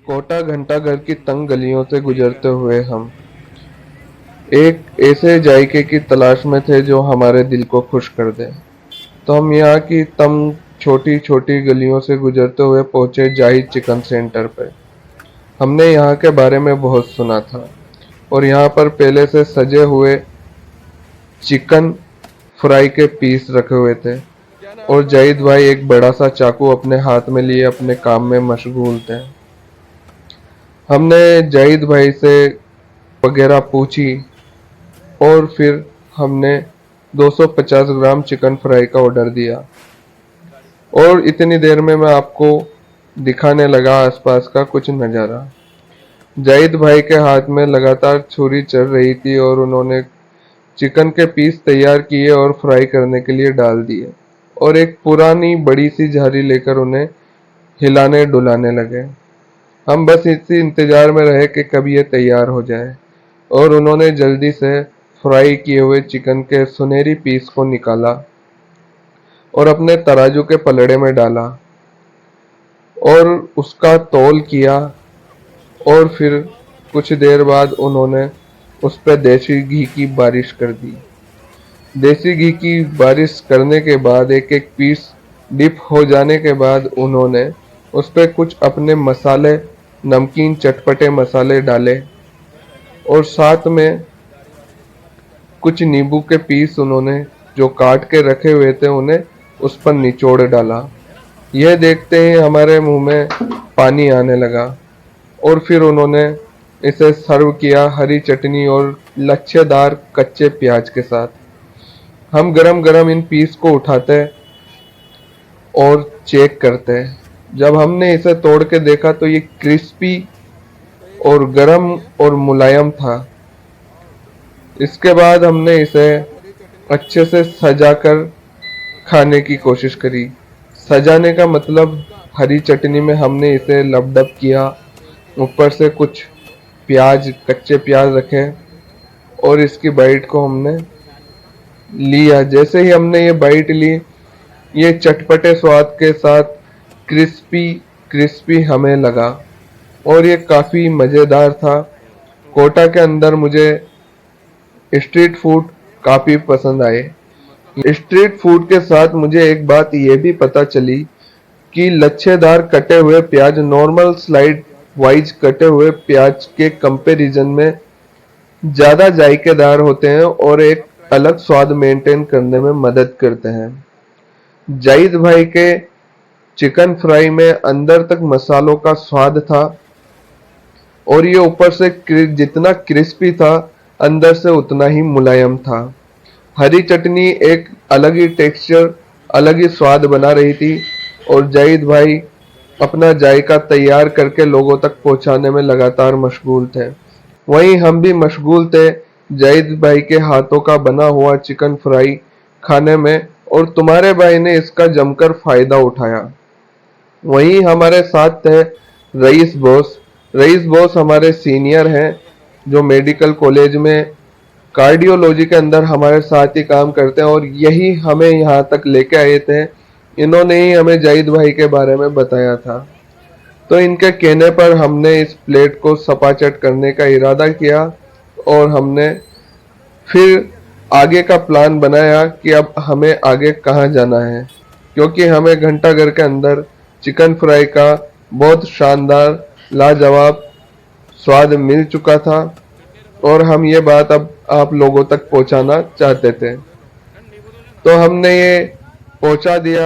कोटा घंटाघर की तंग गलियों से गुजरते हुए हम एक ऐसे जायके की तलाश में थे जो हमारे दिल को खुश कर दे। तो हम यहाँ की तंग छोटी छोटी गलियों से गुजरते हुए पहुंचे जाहिद चिकन सेंटर पे। हमने यहाँ के बारे में बहुत सुना था और यहाँ पर पहले से सजे हुए चिकन फ्राई के पीस रखे हुए थे और जाहिद भाई एक बड़ा सा चाकू अपने हाथ में लिए अपने काम में मशगूल थे। हमने जाहिद भाई से वगैरह पूछी और फिर हमने 250 ग्राम चिकन फ्राई का ऑर्डर दिया और इतनी देर में मैं आपको दिखाने लगा आसपास का कुछ नज़ारा। जाहिद भाई के हाथ में लगातार छुरी चल रही थी और उन्होंने चिकन के पीस तैयार किए और फ्राई करने के लिए डाल दिए और एक पुरानी बड़ी सी झारी लेकर उन्हें हिलाने डुलाने लगे। हम बस इसी इंतजार में रहे कि कब ये तैयार हो जाए और उन्होंने जल्दी से फ्राई किए हुए चिकन के सुनहरी पीस को निकाला और अपने तराजू के पलड़े में डाला और उसका तौल किया और फिर कुछ देर बाद उन्होंने उस पर देसी घी की बारिश कर दी। देसी घी की बारिश करने के बाद एक एक पीस डिप हो जाने के बाद उन्होंने उस पर कुछ अपने मसाले, नमकीन चटपटे मसाले डाले और साथ में कुछ नींबू के पीस उन्होंने जो काट के रखे हुए थे उन्हें उस पर निचोड़ डाला। यह देखते ही हमारे मुंह में पानी आने लगा और फिर उन्होंने इसे सर्व किया हरी चटनी और लच्छेदार कच्चे प्याज के साथ। हम गरम गरम इन पीस को उठाते और चेक करते। जब हमने इसे तोड़ के देखा तो ये क्रिस्पी और गरम और मुलायम था। इसके बाद हमने इसे अच्छे से सजाकर खाने की कोशिश करी। सजाने का मतलब हरी चटनी में हमने इसे लपडप किया, ऊपर से कुछ प्याज, कच्चे प्याज रखे और इसकी बाइट को हमने लिया। जैसे ही हमने ये बाइट ली, ये चटपटे स्वाद के साथ क्रिस्पी क्रिस्पी हमें लगा और ये काफ़ी मज़ेदार था। कोटा के अंदर मुझे स्ट्रीट फूड काफ़ी पसंद आए। स्ट्रीट फूड के साथ मुझे एक बात ये भी पता चली कि लच्छेदार कटे हुए प्याज नॉर्मल स्लाइड वाइज कटे हुए प्याज के कंपैरिजन में ज़्यादा जायकेदार होते हैं और एक अलग स्वाद मेंटेन करने में मदद करते हैं। जाहिद भाई के चिकन फ्राई में अंदर तक मसालों का स्वाद था और ये ऊपर से जितना क्रिस्पी था अंदर से उतना ही मुलायम था। हरी चटनी एक अलग ही टेक्सचर, अलग ही स्वाद बना रही थी और जाहिद भाई अपना जायका तैयार करके लोगों तक पहुंचाने में लगातार मशगूल थे। वहीं हम भी मशगूल थे जाहिद भाई के हाथों का बना हुआ चिकन फ्राई खाने में और तुम्हारे भाई ने इसका जमकर फायदा उठाया। वहीं हमारे साथ थे रईस बॉस। रईस बॉस हमारे सीनियर हैं जो मेडिकल कॉलेज में कार्डियोलॉजी के अंदर हमारे साथ ही काम करते हैं और यही हमें यहाँ तक लेके आए थे। इन्होंने ही हमें जाहिद भाई के बारे में बताया था। तो इनके कहने पर हमने इस प्लेट को सपाचट करने का इरादा किया और हमने फिर आगे का प्लान बनाया कि अब हमें आगे कहाँ जाना है, क्योंकि हमें घंटाघर के अंदर चिकन फ्राई का बहुत शानदार लाजवाब स्वाद मिल चुका था और हम ये बात अब आप लोगों तक पहुंचाना चाहते थे। तो हमने ये पहुंचा दिया।